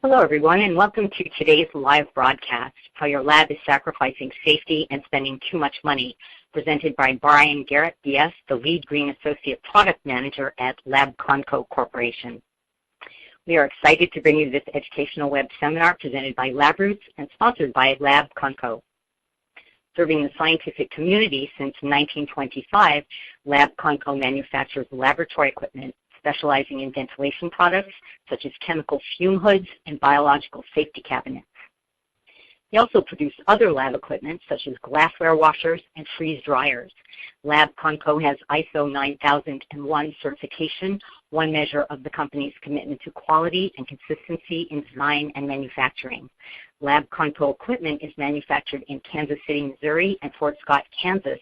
Hello, everyone, and welcome to today's live broadcast, How Your Lab is Sacrificing Safety and Spending Too Much Money, presented by Brian Garrett, BS, the Lead Green Associate Product Manager at Labconco Corporation. We are excited to bring you this educational web seminar presented by LabRoots and sponsored by Labconco. Serving the scientific community since 1925, Labconco manufactures laboratory equipment specializing in ventilation products such as chemical fume hoods and biological safety cabinets. They also produce other lab equipment such as glassware washers and freeze dryers. Labconco has ISO 9001 certification, one measure of the company's commitment to quality and consistency in design and manufacturing. Labconco equipment is manufactured in Kansas City, Missouri and Fort Scott, Kansas,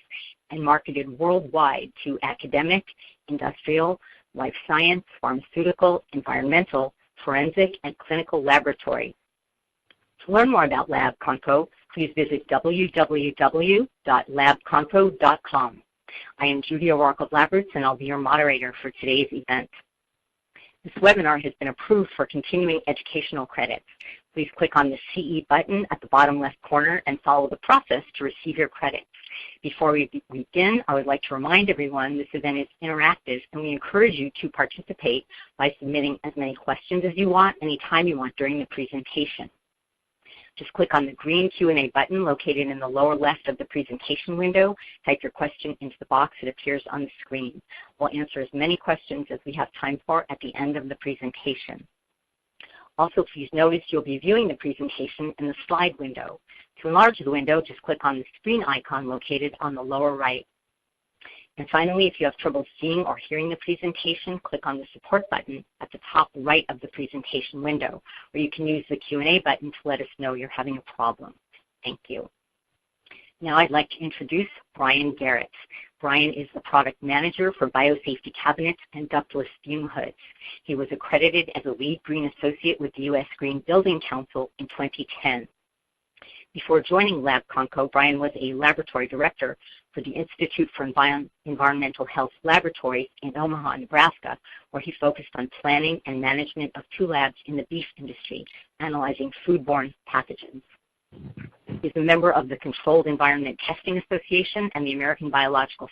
and marketed worldwide to academic, industrial, life science, pharmaceutical, environmental, forensic, and clinical laboratory. To learn more about Labconco, please visit www.labconco.com. I am Judy O'Rourke of LabRoots, and I'll be your moderator for today's event. This webinar has been approved for continuing educational credits. Please click on the CE button at the bottom left corner and follow the process to receive your credits. Before we begin, I would like to remind everyone this event is interactive, and we encourage you to participate by submitting as many questions as you want, anytime you want during the presentation. Just click on the green Q&A button located in the lower left of the presentation window. Type your question into the box that appears on the screen. We'll answer as many questions as we have time for at the end of the presentation. Also, please notice you'll be viewing the presentation in the slide window. To enlarge the window, just click on the screen icon located on the lower right. And finally, if you have trouble seeing or hearing the presentation, click on the support button at the top right of the presentation window, or you can use the Q&A button to let us know you're having a problem. Thank you. Now I'd like to introduce Brian Garrett. Brian is the product manager for Biosafety Cabinets and ductless fume hoods. He was accredited as a lead green associate with the U.S. Green Building Council in 2010. Before joining Labconco, Brian was a laboratory director for the Institute for Environmental Health Laboratories in Omaha, Nebraska, where he focused on planning and management of two labs in the beef industry, analyzing foodborne pathogens. He's a member of the Controlled Environment Testing Association and the American Biological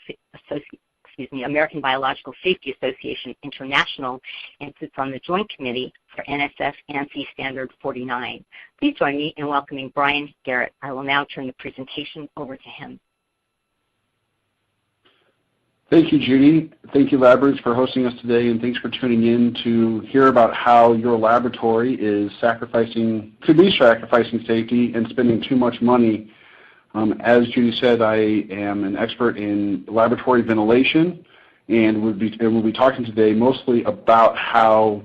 Safety Association International, and sits on the Joint Committee for NSF ANSI Standard 49. Please join me in welcoming Brian Garrett. I will now turn the presentation over to him. Thank you, Judy. Thank you, LabRoots, for hosting us today, and thanks for tuning in to hear about how your laboratory could be sacrificing safety and spending too much money. As Judy said, I am an expert in laboratory ventilation, and we'll be talking today mostly about how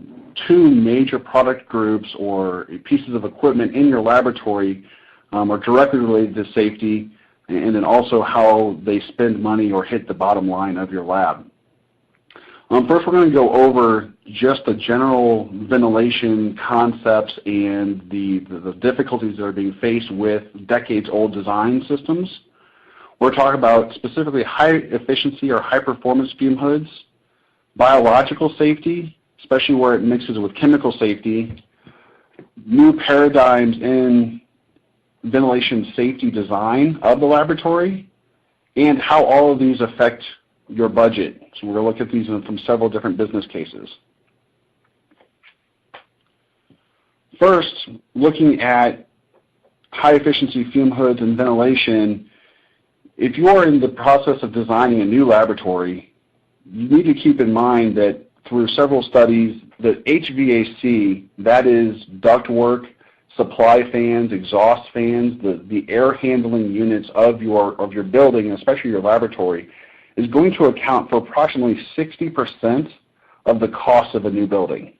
two major product groups or pieces of equipment in your laboratory are directly related to safety, and then also how they spend money or hit the bottom line of your lab. First, we're going to go over just the general ventilation concepts and the difficulties that are being faced with decades-old design systems. We're talking about specifically high-efficiency or high-performance fume hoods, biological safety, especially where it mixes with chemical safety, new paradigms in ventilation safety design of the laboratory, and how all of these affect your budget. So we're going to look at these from several different business cases. First, looking at high-efficiency fume hoods and ventilation, if you are in the process of designing a new laboratory, you need to keep in mind that through several studies, that HVAC, that is ductwork, supply fans, exhaust fans, the air handling units of your building, especially your laboratory, is going to account for approximately 60% of the cost of a new building.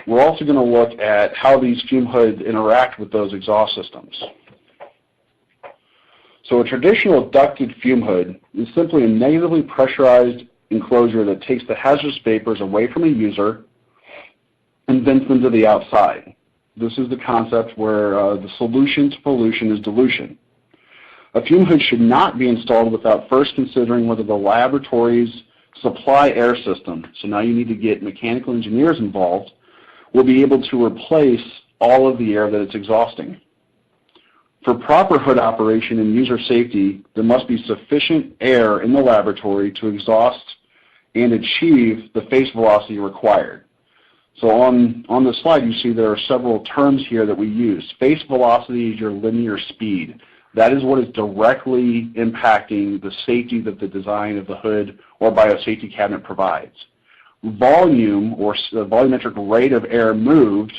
We're also going to look at how these fume hoods interact with those exhaust systems. So a traditional ducted fume hood is simply a negatively pressurized enclosure that takes the hazardous vapors away from a user and vents them to the outside. This is the concept where the solution to pollution is dilution. A fume hood should not be installed without first considering whether the laboratory's supply air system, so now you need to get mechanical engineers involved, will be able to replace all of the air that it's exhausting. For proper hood operation and user safety, there must be sufficient air in the laboratory to exhaust and achieve the face velocity required. So on the slide, you see there are several terms here that we use. Face velocity is your linear speed. That is what is directly impacting the safety that the design of the hood or biosafety cabinet provides. Volume, or the volumetric rate of air moved,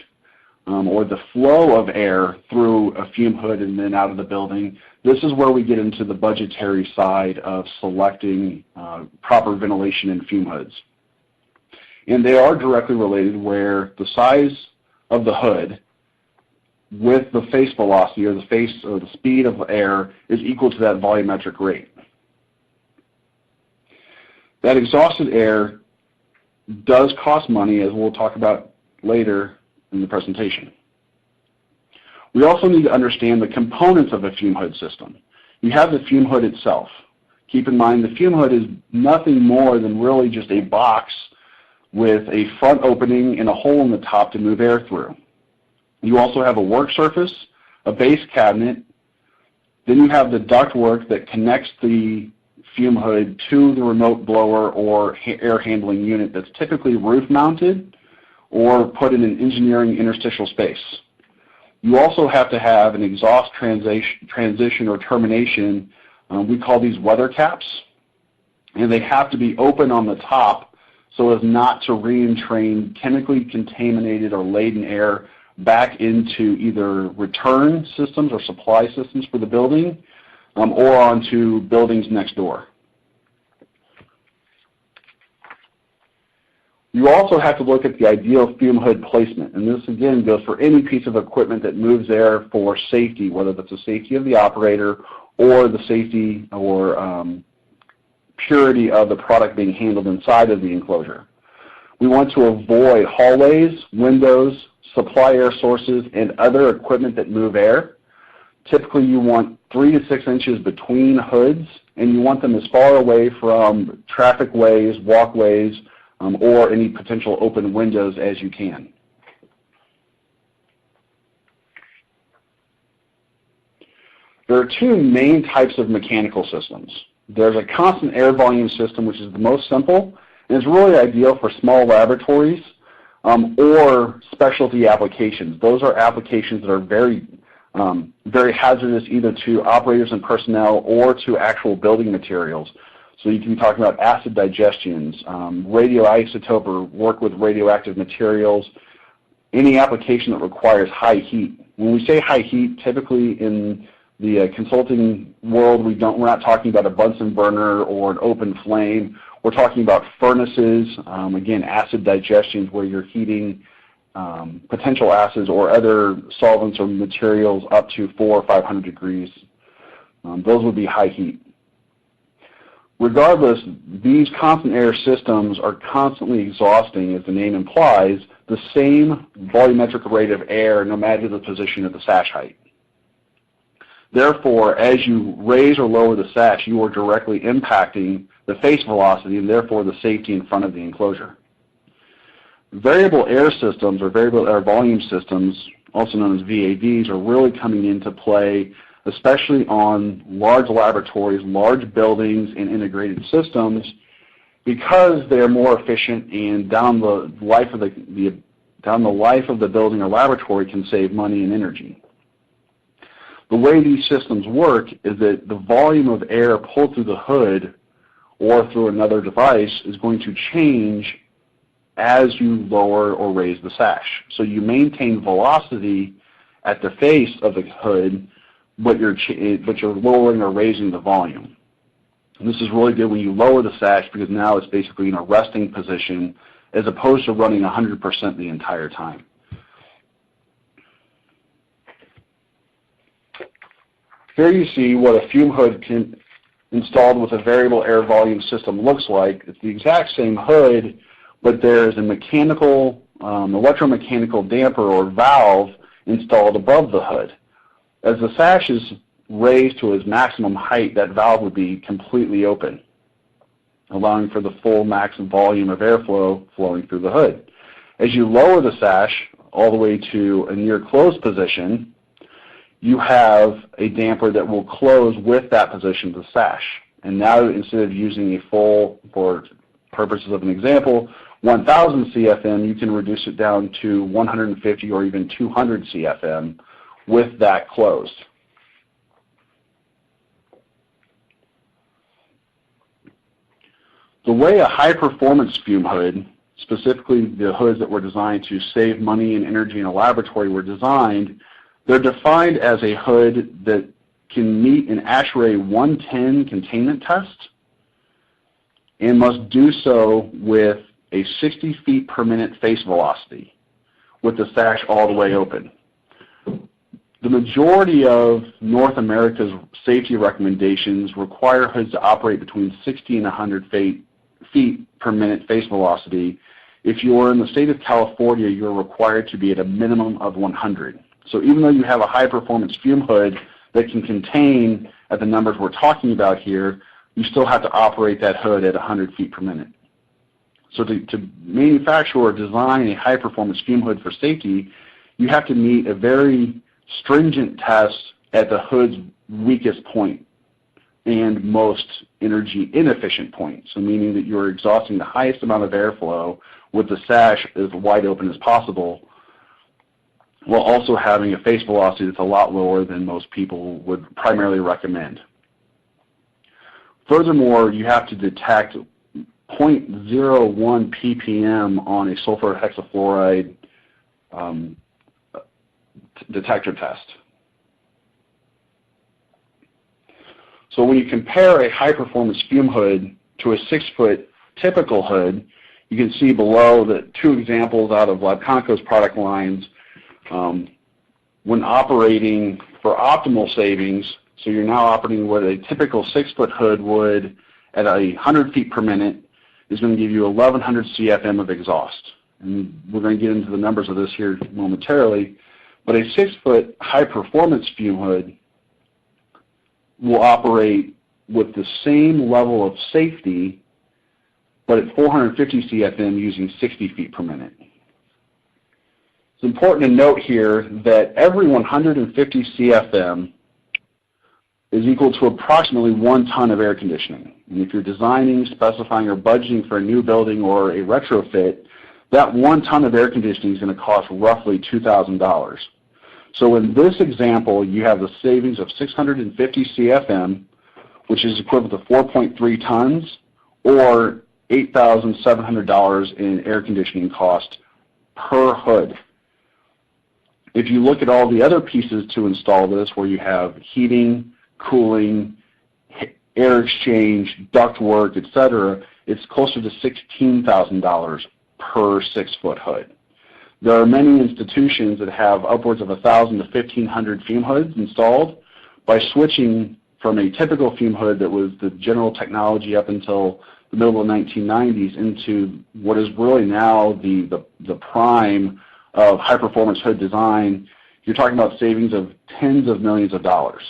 or the flow of air through a fume hood and then out of the building, this is where we get into the budgetary side of selecting proper ventilation in fume hoods. And they are directly related, where the size of the hood with the face velocity, or the speed of air, is equal to that volumetric rate. That exhausted air does cost money, as we'll talk about later in the presentation. We also need to understand the components of a fume hood system. You have the fume hood itself. Keep in mind the fume hood is nothing more than really just a box with a front opening and a hole in the top to move air through. You also have a work surface, a base cabinet, then you have the ductwork that connects the fume hood to the remote blower or air handling unit that's typically roof mounted or put in an engineering interstitial space. You also have to have an exhaust transition or termination. We call these weather caps, and they have to be open on the top so as not to re-entrain chemically contaminated or laden air back into either return systems or supply systems for the building or onto buildings next door. You also have to look at the ideal fume hood placement, and this again goes for any piece of equipment that moves air for safety, whether that's the safety of the operator or the safety or purity of the product being handled inside of the enclosure. We want to avoid hallways, windows, supply air sources, and other equipment that move air. Typically you want 3 to 6 inches between hoods, and you want them as far away from traffic ways, walkways, or any potential open windows as you can. There are two main types of mechanical systems. There's a constant air volume system, which is the most simple, and is really ideal for small laboratories or specialty applications. Those are applications that are very hazardous either to operators and personnel or to actual building materials. So you can be talking about acid digestions, radioisotope or work with radioactive materials, any application that requires high heat. When we say high heat, typically in the consulting world, we're not talking about a Bunsen burner or an open flame. We're talking about furnaces, again, acid digestions where you're heating potential acids or other solvents or materials up to 400 or 500 degrees. Those would be high heat. Regardless, these constant air systems are constantly exhausting, as the name implies, the same volumetric rate of air no matter the position of the sash height. Therefore, as you raise or lower the sash, you are directly impacting the face velocity and therefore the safety in front of the enclosure. Variable air systems or variable air volume systems, also known as VAVs, are really coming into play, especially on large laboratories, large buildings, and integrated systems, because they are more efficient and down the life of the building or laboratory can save money and energy. The way these systems work is that the volume of air pulled through the hood or through another device is going to change as you lower or raise the sash. So you maintain velocity at the face of the hood, but you're lowering or raising the volume. And this is really good when you lower the sash, because now it's basically in a resting position as opposed to running 100% the entire time. Here you see what a fume hood installed with a variable air volume system looks like. It's the exact same hood, but there's a mechanical, electromechanical damper or valve installed above the hood. As the sash is raised to its maximum height, that valve would be completely open, allowing for the full maximum volume of airflow flowing through the hood. As you lower the sash all the way to a near closed position, you have a damper that will close with that position of the sash. And now instead of using a full, for purposes of an example, 1,000 CFM, you can reduce it down to 150 or even 200 CFM with that closed. The way a high-performance fume hood, specifically the hoods that were designed to save money and energy in a laboratory, were designed, they're defined as a hood that can meet an ASHRAE 110 containment test and must do so with a 60 feet per minute face velocity with the sash all the way open. The majority of North America's safety recommendations require hoods to operate between 60 and 100 feet per minute face velocity. If you're in the state of California, you're required to be at a minimum of 100. So even though you have a high-performance fume hood that can contain, at the numbers we're talking about here, you still have to operate that hood at 100 feet per minute. So to manufacture or design a high-performance fume hood for safety, you have to meet a very stringent test at the hood's weakest point and most energy inefficient point. So meaning that you're exhausting the highest amount of airflow with the sash as wide open as possible, while also having a face velocity that's a lot lower than most people would primarily recommend. Furthermore, you have to detect 0.01 ppm on a sulfur hexafluoride detector test. So when you compare a high-performance fume hood to a 6-foot typical hood, you can see below that two examples out of Labconco's product lines. When operating for optimal savings, so you're now operating what a typical 6-foot hood would at 100 feet per minute, is going to give you 1,100 CFM of exhaust. And we're going to get into the numbers of this here momentarily. But a 6-foot high-performance fume hood will operate with the same level of safety, but at 450 CFM using 60 feet per minute. It's important to note here that every 150 CFM is equal to approximately 1 ton of air conditioning. And if you're designing, specifying, or budgeting for a new building or a retrofit, that 1 ton of air conditioning is going to cost roughly $2,000. So in this example, you have the savings of 650 CFM, which is equivalent to 4.3 tons, or $8,700 in air conditioning cost per hood. If you look at all the other pieces to install this, where you have heating, cooling, air exchange, ductwork, etc., it's closer to $16,000 per 6-foot hood. There are many institutions that have upwards of 1,000 to 1,500 fume hoods installed. By switching from a typical fume hood that was the general technology up until the middle of the 1990s into what is really now the prime of high-performance hood design, you're talking about savings of tens of millions of dollars.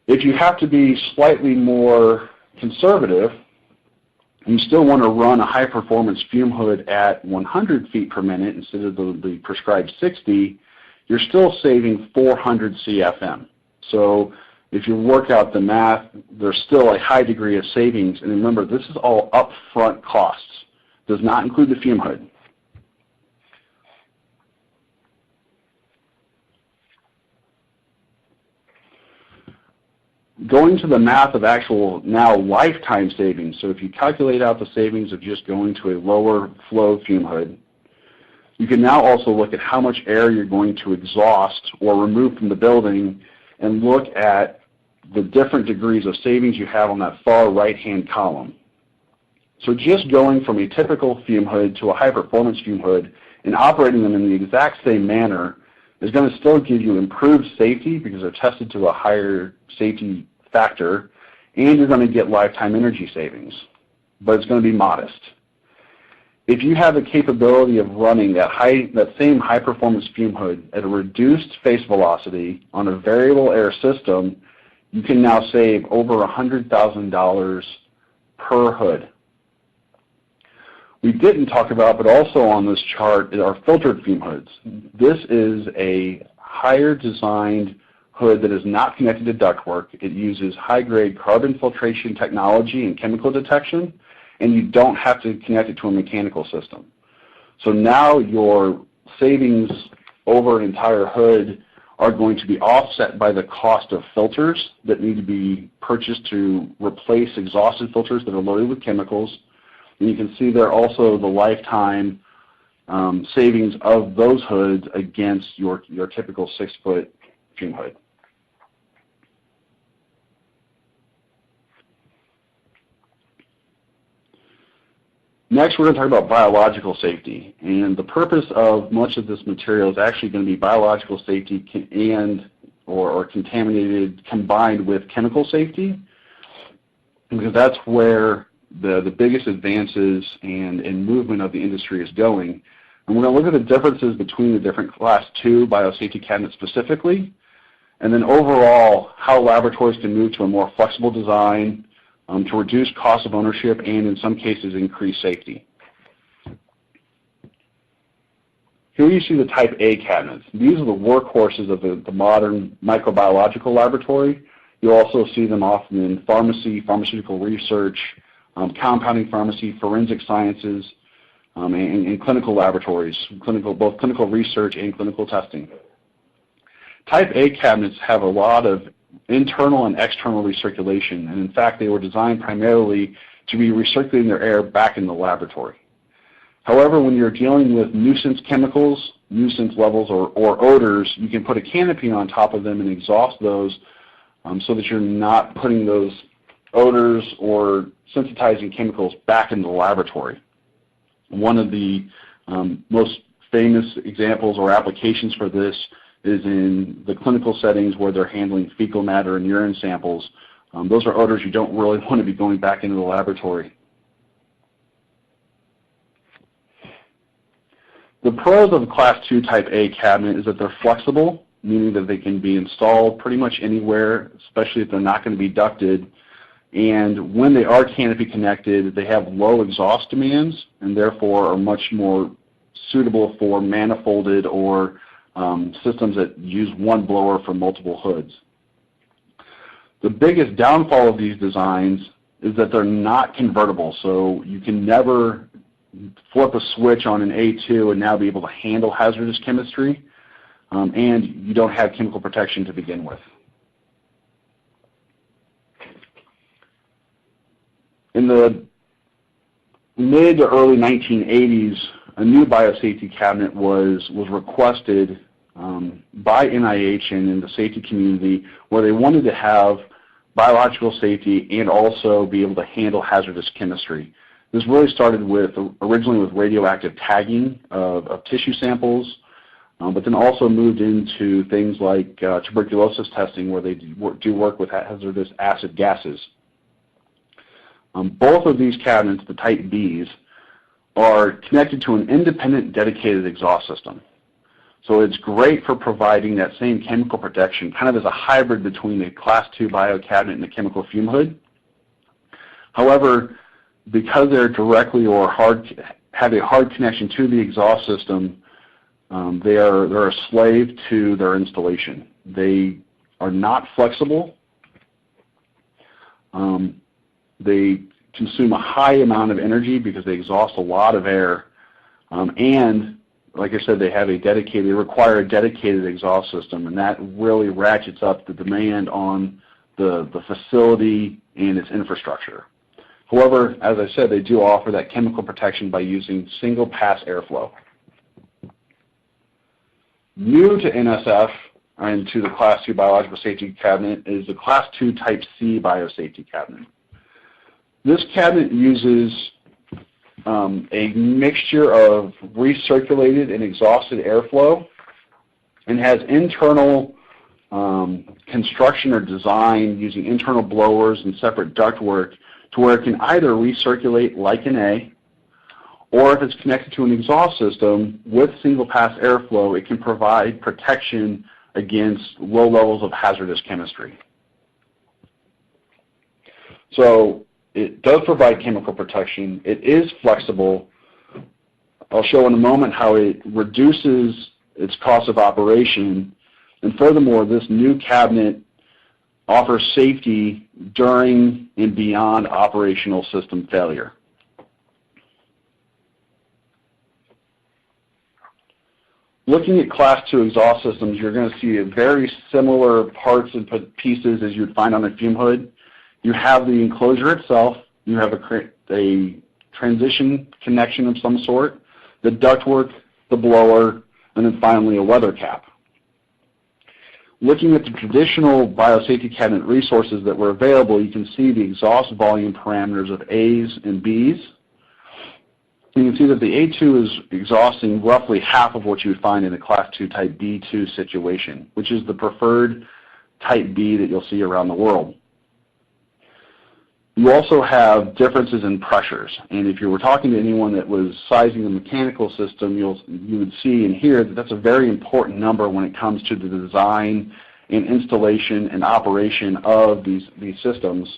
If you have to be slightly more conservative, you still want to run a high-performance fume hood at 100 feet per minute instead of the prescribed 60, you're still saving 400 CFM. So if you work out the math, there's still a high degree of savings. And remember, this is all upfront costs. Does not include the fume hood. Going to the math of actual now lifetime savings, so if you calculate out the savings of just going to a lower flow fume hood, you can now also look at how much air you're going to exhaust or remove from the building and look at the different degrees of savings you have on that far right-hand column. So just going from a typical fume hood to a high-performance fume hood and operating them in the exact same manner is going to still give you improved safety because they're tested to a higher safety factor, and you're going to get lifetime energy savings, but it's going to be modest. If you have the capability of running that same high-performance fume hood at a reduced face velocity on a variable air system, you can now save over $100,000 per hood. we didn't talk about, but also on this chart, are filtered fume hoods. This is a higher designed hood that is not connected to ductwork. It uses high-grade carbon filtration technology and chemical detection, and you don't have to connect it to a mechanical system. So now your savings over an entire hood are going to be offset by the cost of filters that need to be purchased to replace exhausted filters that are loaded with chemicals. And you can see there also the lifetime savings of those hoods against your typical 6-foot fume hood. Next, we're going to talk about biological safety, and the purpose of much of this material is actually going to be biological safety or contaminated combined with chemical safety, because that's where the biggest advances and movement of the industry is going. And we're going to look at the differences between the different Class II Biosafety Cabinets specifically, and then overall how laboratories can move to a more flexible design to reduce cost of ownership and in some cases increase safety. Here you see the Type A cabinets. These are the workhorses of the modern microbiological laboratory. You'll also see them often in pharmacy, pharmaceutical research, compounding pharmacy, forensic sciences, and clinical laboratories, both clinical research and clinical testing. Type A cabinets have a lot of internal and external recirculation, and in fact they were designed primarily to be recirculating their air back in the laboratory. However, when you're dealing with nuisance chemicals, nuisance levels, or odors, you can put a canopy on top of them and exhaust those so that you're not putting those odors or sensitizing chemicals back into the laboratory. One of the most famous examples or applications for this is in the clinical settings where they're handling fecal matter and urine samples. Those are odors you don't really want to be going back into the laboratory. The pros of the Class II Type A cabinet is that they're flexible, meaning that they can be installed pretty much anywhere, especially if they're not going to be ducted. And when they are canopy connected, they have low exhaust demands and therefore are much more suitable for manifolded or systems that use one blower for multiple hoods. The biggest downfall of these designs is that they're not convertible, so you can never flip a switch on an A2 and now be able to handle hazardous chemistry, and you don't have chemical protection to begin with. In the mid to early 1980s, a new biosafety cabinet was requested by NIH and in the safety community, where they wanted to have biological safety and also be able to handle hazardous chemistry. This really started originally with radioactive tagging of tissue samples, but then also moved into things like tuberculosis testing, where they do work with hazardous acid gases. Both of these cabinets, the Type Bs, are connected to an independent dedicated exhaust system. So it's great for providing that same chemical protection, kind of as a hybrid between a Class II bio cabinet and a chemical fume hood. However, because they're directly or have a hard connection to the exhaust system, they're a slave to their installation. They are not flexible. They consume a high amount of energy because they exhaust a lot of air, and like I said, they require a dedicated exhaust system, and that really ratchets up the demand on the facility and its infrastructure. However, as I said, they do offer that chemical protection by using single pass airflow. New to NSF and to the Class II Biological Safety Cabinet is the Class II Type C Biosafety Cabinet. This cabinet uses a mixture of recirculated and exhausted airflow and has internal construction or design using internal blowers and separate ductwork to where it can either recirculate like an A, or if it's connected to an exhaust system with single pass airflow, it can provide protection against low levels of hazardous chemistry. So it does provide chemical protection. It is flexible, I'll show in a moment how it reduces its cost of operation, and furthermore, this new cabinet offers safety during and beyond operational system failure. Looking at Class II exhaust systems, you're going to see very similar parts and pieces as you'd find on a fume hood. You have the enclosure itself, you have a transition connection of some sort, the ductwork, the blower, and then finally a weather cap. Looking at the traditional biosafety cabinet resources that were available, you can see the exhaust volume parameters of A's and B's. You can see that the A2 is exhausting roughly half of what you would find in a Class II Type B2 situation, which is the preferred Type B that you'll see around the world. You also have differences in pressures, and if you were talking to anyone that was sizing the mechanical system, you would see and hear that that's a very important number when it comes to the design and installation and operation of these systems.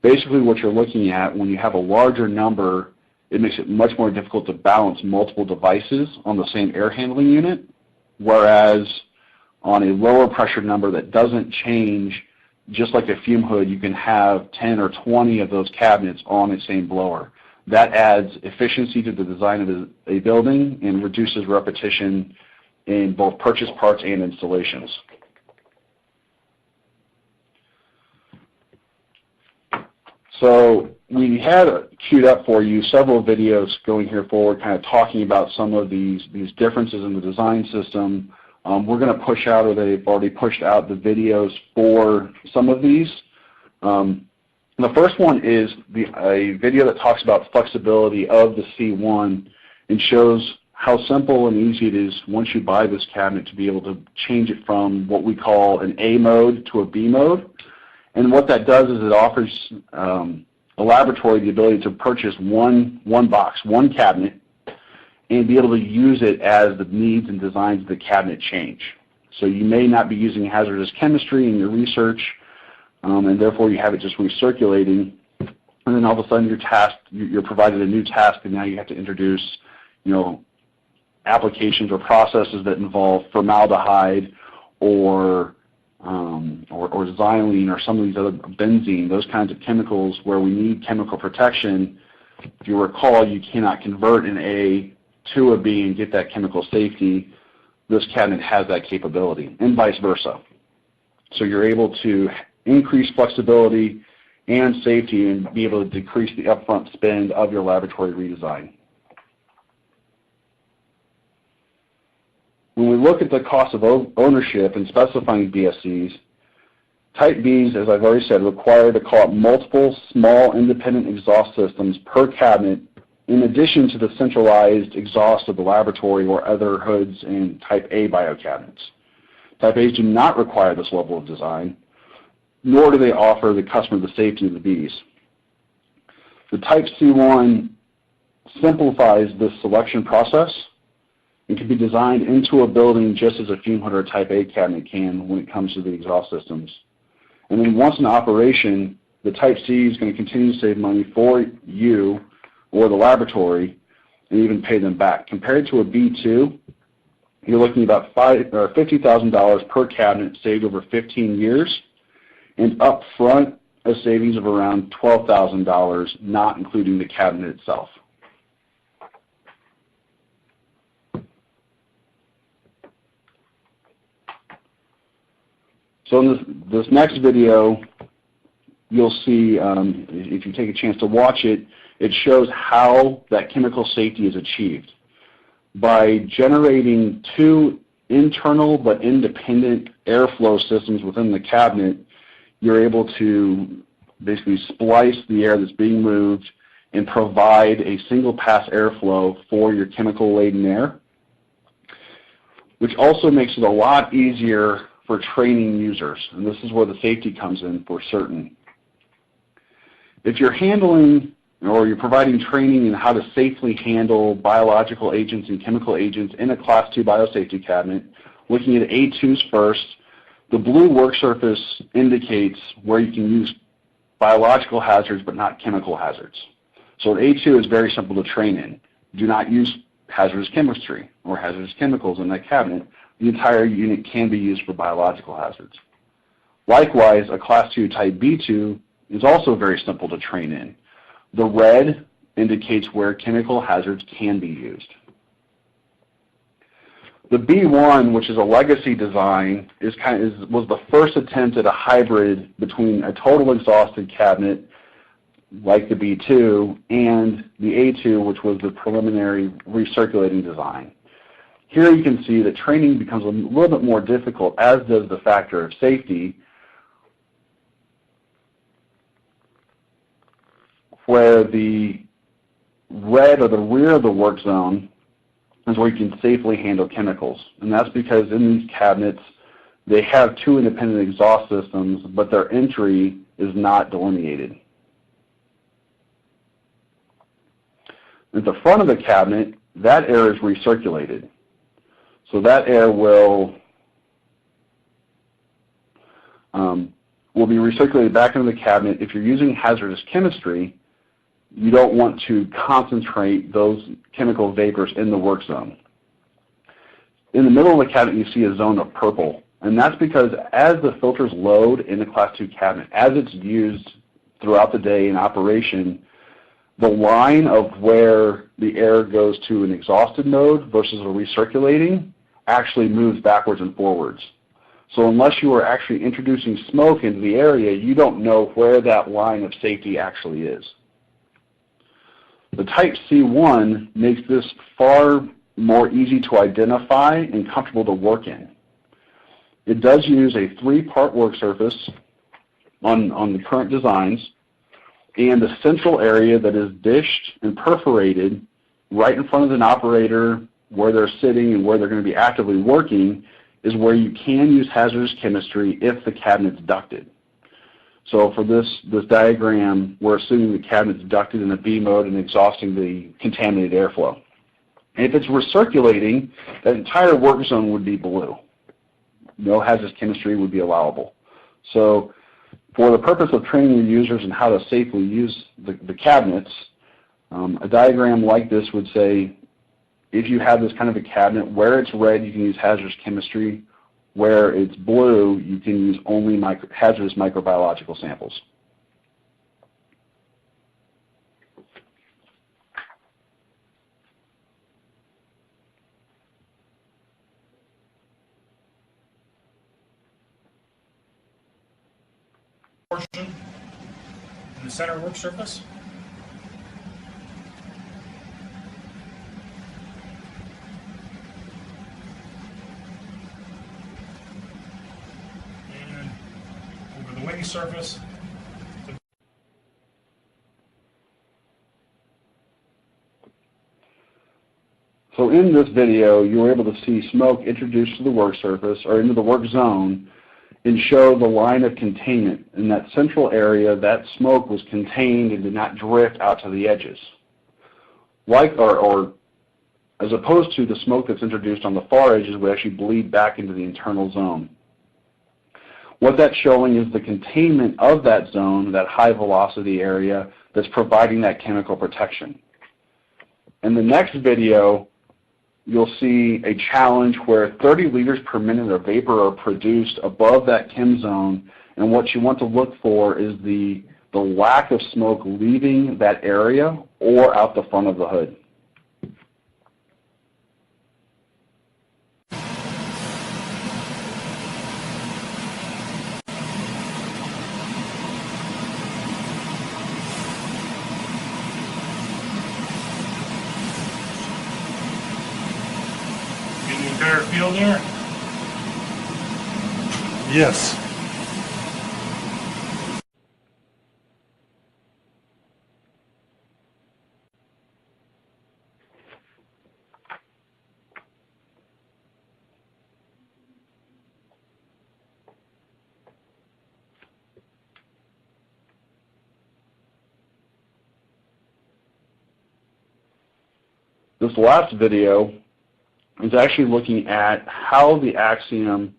Basically what you're looking at, when you have a larger number, it makes it much more difficult to balance multiple devices on the same air handling unit, whereas on a lower pressure number that doesn't change, just like a fume hood, you can have 10 or 20 of those cabinets on the same blower. That adds efficiency to the design of a building and reduces repetition in both purchase parts and installations. So we had queued up for you several videos going here forward, kind of talking about some of these differences in the design system. We're going to push out, or they've already pushed out, the videos for some of these. The first one is a video that talks about flexibility of the C1 and shows how simple and easy it is once you buy this cabinet to be able to change it from what we call an A mode to a B mode. And what that does is it offers a laboratory the ability to purchase one box, one cabinet, and be able to use it as the needs and designs of the cabinet change. So you may not be using hazardous chemistry in your research, and therefore you have it just recirculating, and then all of a sudden you're provided a new task, and now you have to introduce, applications or processes that involve formaldehyde or xylene or some of these other benzene, those kinds of chemicals where we need chemical protection. If you recall, you cannot convert an A to a B and get that chemical safety. This cabinet has that capability, and vice versa. So you're able to increase flexibility and safety and be able to decrease the upfront spend of your laboratory redesign. When we look at the cost of ownership and specifying BSCs, Type Bs, as I've already said, require to call up multiple small independent exhaust systems per cabinet in addition to the centralized exhaust of the laboratory or other hoods and Type A biocabinets. Type A's do not require this level of design, nor do they offer the customer the safety of the Bs. The Type C1 simplifies this selection process and can be designed into a building just as a fume hood or Type A cabinet can when it comes to the exhaust systems. And then once in operation, the Type C is going to continue to save money for you or the laboratory and even pay them back. Compared to a B2, you're looking at about $50,000 per cabinet saved over 15 years, and up front a savings of around $12,000, not including the cabinet itself. So in this next video, you'll see, if you take a chance to watch it, it shows how that chemical safety is achieved. By generating two internal but independent airflow systems within the cabinet, you're able to basically splice the air that's being moved and provide a single pass airflow for your chemical-laden air, which also makes it a lot easier for training users, and this is where the safety comes in for certain. If you're handling or you're providing training in how to safely handle biological agents and chemical agents in a Class II biosafety cabinet, looking at A2s first, the blue work surface indicates where you can use biological hazards but not chemical hazards. So an A2 is very simple to train in. Do not use hazardous chemistry or hazardous chemicals in that cabinet, the entire unit can be used for biological hazards. Likewise, a Class II Type B2 is also very simple to train in. The red indicates where chemical hazards can be used. The B1, which is a legacy design, was the first attempt at a hybrid between a total exhausted cabinet like the B2 and the A2, which was the preliminary recirculating design. Here you can see that training becomes a little bit more difficult, as does the factor of safety, where the red or the rear of the work zone is where you can safely handle chemicals. And that's because in these cabinets, they have two independent exhaust systems, but their entry is not delineated. At the front of the cabinet, that air is recirculated. So that air will be recirculated back into the cabinet. If you're using hazardous chemistry, you don't want to concentrate those chemical vapors in the work zone. In the middle of the cabinet, you see a zone of purple, and that's because as the filters load in the Class II cabinet, as it's used throughout the day in operation, the line of where the air goes to an exhausted node versus a recirculating actually moves backwards and forwards. So unless you are actually introducing smoke into the area, you don't know where that line of safety actually is. The Type C1 makes this far more easy to identify and comfortable to work in. It does use a 3-part work surface on the current designs, and the central area that is dished and perforated right in front of an operator where they're sitting and where they're going to be actively working is where you can use hazardous chemistry if the cabinet's ducted. So for this diagram, we're assuming the cabinet's ducted in a B mode and exhausting the contaminated airflow. And if it's recirculating, that entire work zone would be blue. No hazardous chemistry would be allowable. So for the purpose of training your users in how to safely use the cabinets, a diagram like this would say, if you have this kind of a cabinet, where it's red, you can use hazardous chemistry. Where it's blue, you can use only hazardous microbiological samples. Portion in the center work surface. The wing surface. So in this video, you were able to see smoke introduced to the work surface or into the work zone and show the line of containment. In that central area, that smoke was contained and did not drift out to the edges. Or as opposed to the smoke that's introduced on the far edges would actually bleed back into the internal zone. What that's showing is the containment of that zone, that high velocity area that's providing that chemical protection. In the next video, you'll see a challenge where 30 liters per minute of vapor are produced above that chem zone, and what you want to look for is the lack of smoke leaving that area or out the front of the hood. Better feel there? Yes. This last video is actually looking at how the Axiom,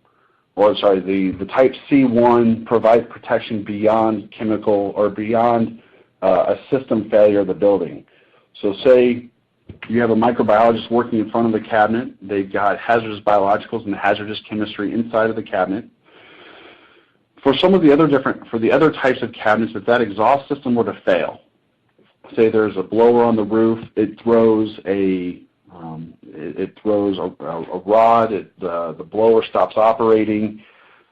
or sorry, the Type C1 provides protection beyond chemical or beyond a system failure of the building. So say You have a microbiologist working in front of the cabinet. They've got hazardous biologicals and hazardous chemistry inside of the cabinet. For some of the other types of cabinets, if that exhaust system were to fail, say there's a blower on the roof, it throws a rod, the blower stops operating,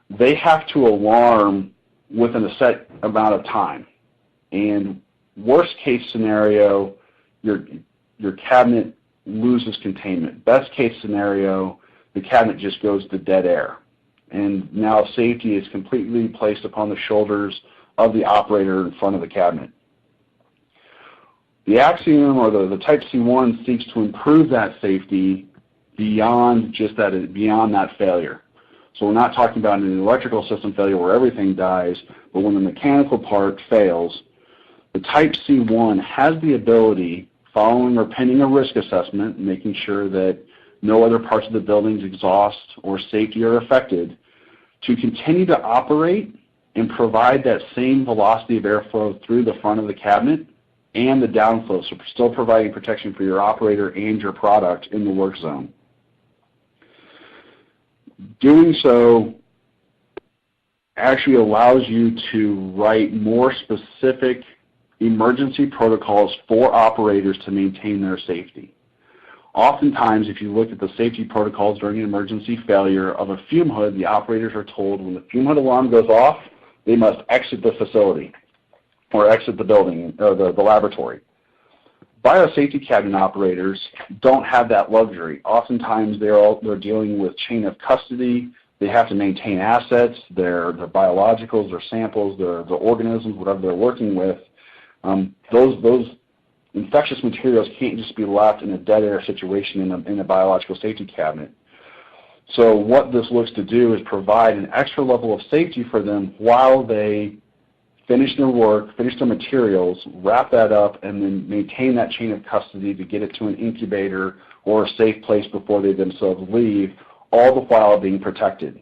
they have to alarm within a set amount of time. And worst case scenario, your cabinet loses containment. Best case scenario, the cabinet just goes to dead air. And now safety is completely placed upon the shoulders of the operator in front of the cabinet. The Axiom, or the Type C1, seeks to improve that safety beyond that failure. So we're not talking about an electrical system failure where everything dies, but when the mechanical part fails, the Type C1 has the ability, following or pending a risk assessment, making sure that no other parts of the building's exhaust or safety are affected, to continue to operate and provide that same velocity of airflow through the front of the cabinet and the downflow, so still providing protection for your operator and your product in the work zone. Doing so actually allows you to write more specific emergency protocols for operators to maintain their safety. Oftentimes, if you look at the safety protocols during an emergency failure of a fume hood, the operators are told when the fume hood alarm goes off, they must exit the facility or exit the building, or the laboratory. Biosafety cabinet operators don't have that luxury. Oftentimes, they're dealing with chain of custody. They have to maintain assets, their biologicals, their samples, their organisms, whatever they're working with. Those infectious materials can't just be left in a dead air situation in a biological safety cabinet. So what this looks to do is provide an extra level of safety for them while they finish their work, finish their materials, wrap that up, and then maintain that chain of custody to get it to an incubator or a safe place before they themselves leave, all the while being protected.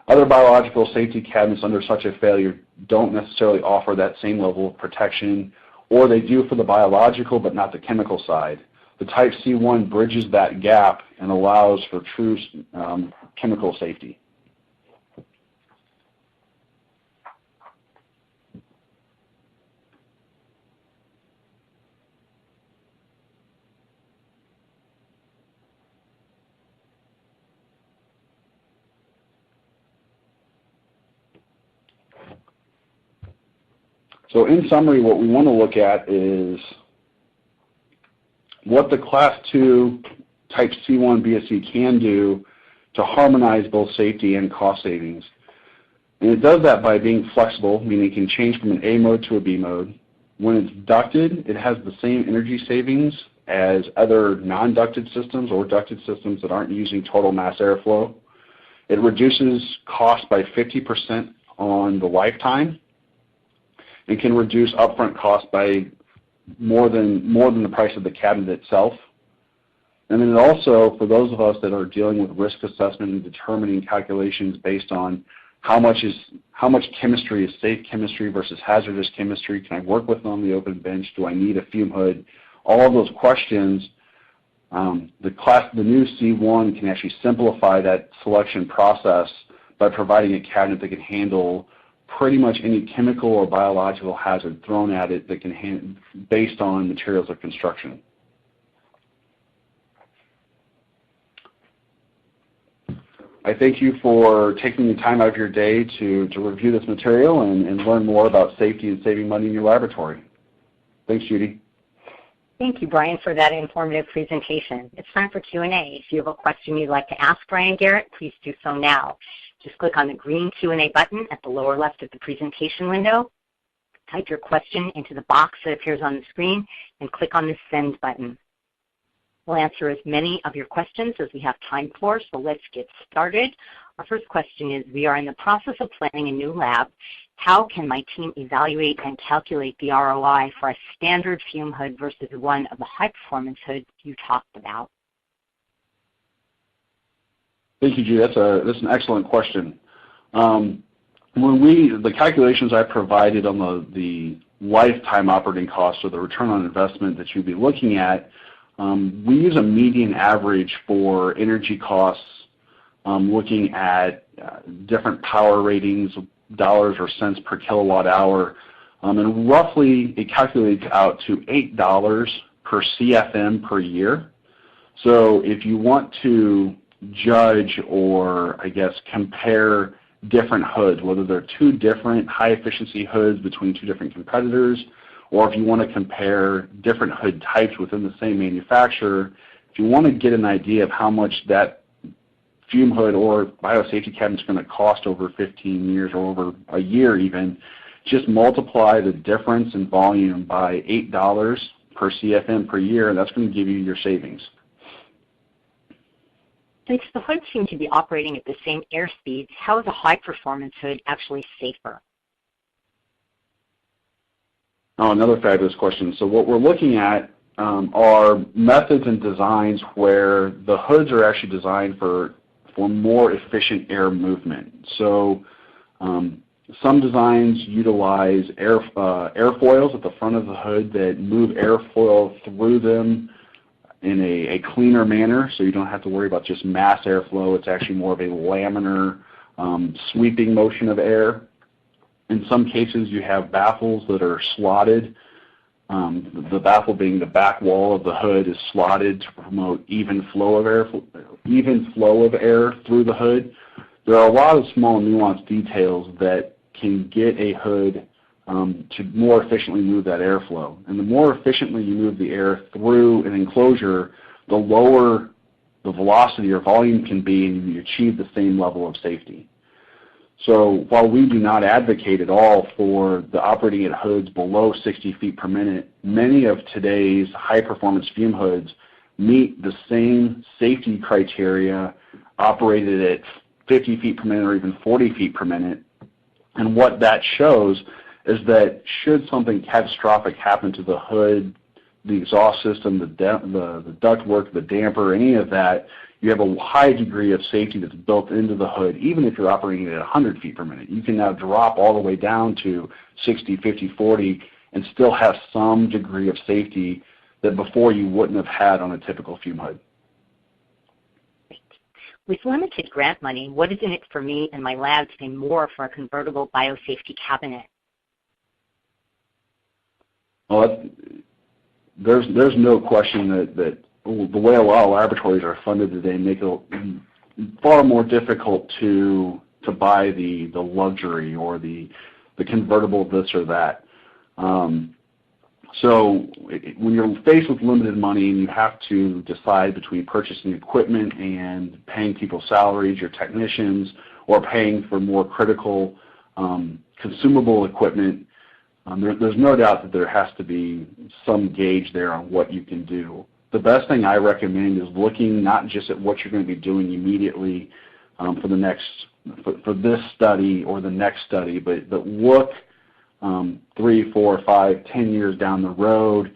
Other biological safety cabinets under such a failure don't necessarily offer that same level of protection, or they do for the biological but not the chemical side. The Type C1 bridges that gap and allows for true chemical safety. So in summary, what we want to look at is what the Class II Type C1 BSC can do to harmonize both safety and cost savings. And it does that by being flexible, meaning it can change from an A mode to a B mode. When it's ducted, it has the same energy savings as other non-ducted systems or ducted systems that aren't using total mass airflow. It reduces cost by 50% on the lifetime. It can reduce upfront costs by more than the price of the cabinet itself. And then it also, for those of us that are dealing with risk assessment and determining calculations based on how much chemistry is safe chemistry versus hazardous chemistry, can I work with on the open bench, do I need a fume hood, all of those questions, the new C1 can actually simplify that selection process by providing a cabinet that can handle pretty much any chemical or biological hazard thrown at it that can based on materials of construction. I thank you for taking the time out of your day to review this material and learn more about safety and saving money in your laboratory. Thanks, Judy. Thank you, Brian, for that informative presentation. It's time for Q&A. If you have a question you'd like to ask Brian Garrett, please do so now. Just click on the green Q&A button at the lower left of the presentation window. Type your question into the box that appears on the screen and click on the send button. We'll answer as many of your questions as we have time for, so let's get started. Our first question is, we are in the process of planning a new lab. How can my team evaluate and calculate the ROI for a standard fume hood versus one of the high-performance hoods you talked about? Thank you, Judy. That's an excellent question. The calculations I provided on the lifetime operating costs, or the return on investment that you'd be looking at, we use a median average for energy costs, looking at different power ratings, dollars or cents per kilowatt hour, and roughly it calculates out to $8 per CFM per year. So if you want to judge or, I guess, compare different hoods, whether they're two different high-efficiency hoods between two different competitors, or if you want to compare different hood types within the same manufacturer, if you want to get an idea of how much that fume hood or biosafety cabinet is going to cost over 15 years or over a year even, just multiply the difference in volume by $8 per CFM per year, and that's going to give you your savings. Since the hoods seem to be operating at the same air speeds, how is a high-performance hood actually safer? Oh, another fabulous question. So what we're looking at are methods and designs where the hoods are actually designed for more efficient air movement. So some designs utilize airfoils at the front of the hood that move airfoil through them in a cleaner manner, so you don't have to worry about just mass airflow. It's actually more of a laminar sweeping motion of air. In some cases, you have baffles that are slotted. The baffle being the back wall of the hood is slotted to promote even flow of air through the hood. There are a lot of small nuanced details that can get a hood to more efficiently move that airflow. And the more efficiently you move the air through an enclosure, the lower the velocity or volume can be, and you achieve the same level of safety. So while we do not advocate at all for the operating at hoods below 60 feet per minute, many of today's high-performance fume hoods meet the same safety criteria operated at 50 feet per minute or even 40 feet per minute. And what that shows is that should something catastrophic happen to the hood, the exhaust system, the ductwork, the damper, any of that, you have a high degree of safety that's built into the hood, even if you're operating at 100 feet per minute. You can now drop all the way down to 60, 50, 40, and still have some degree of safety that before you wouldn't have had on a typical fume hood. With limited grant money, what is in it for me and my lab to pay more for a convertible biosafety cabinet? Well, there's no question that the way a lot of laboratories are funded today make it far more difficult to buy the luxury or the convertible this or that. So when you're faced with limited money and you have to decide between purchasing equipment and paying people's salaries, your technicians, or paying for more critical consumable equipment, there's no doubt that there has to be some gauge there on what you can do. The best thing I recommend is looking not just at what you're going to be doing immediately for this study or the next study, but look 3, 4, 5, 10 years down the road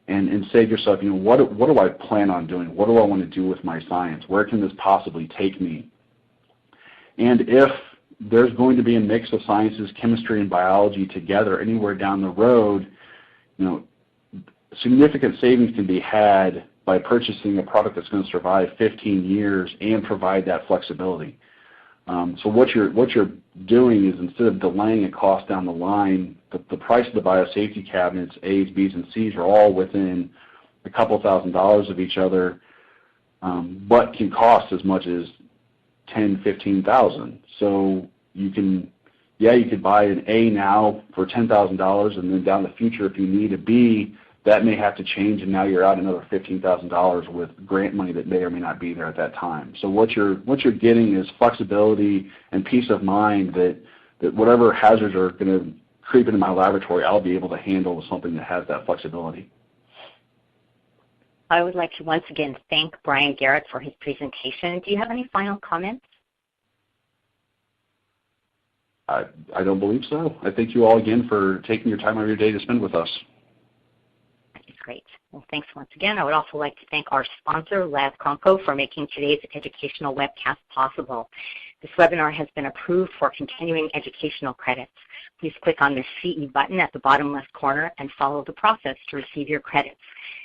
and say to yourself, what do I plan on doing? What do I want to do with my science? Where can this possibly take me? And if there's going to be a mix of sciences, chemistry, and biology together anywhere down the road, significant savings can be had by purchasing a product that's going to survive 15 years and provide that flexibility. So what you're doing is, instead of delaying a cost down the line, the price of the biosafety cabinets, A's, B's, and C's, are all within a couple $1,000s of each other, but can cost as much as $10,000, $15,000. So you could buy an A now for $10,000, and then down the future, if you need a B, that may have to change, and now you're out another $15,000 with grant money that may or may not be there at that time. So what you're getting is flexibility and peace of mind that whatever hazards are going to creep into my laboratory, I'll be able to handle with something that has that flexibility. I would like to once again thank Brian Garrett for his presentation. Do you have any final comments? I don't believe so. I thank you all again for taking your time out of your day to spend with us. That's great. Well, thanks once again. I would also like to thank our sponsor, Labconco, for making today's educational webcast possible. This webinar has been approved for continuing educational credits. Please click on the CE button at the bottom left corner and follow the process to receive your credits.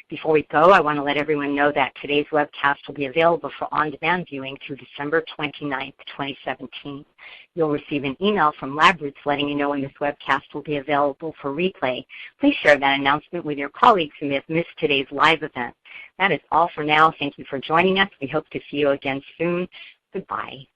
Before we go, I want to let everyone know that today's webcast will be available for on-demand viewing through December 29th, 2017. You'll receive an email from LabRoots letting you know when this webcast will be available for replay. Please share that announcement with your colleagues who may have missed today's live event. That is all for now. Thank you for joining us. We hope to see you again soon. Goodbye.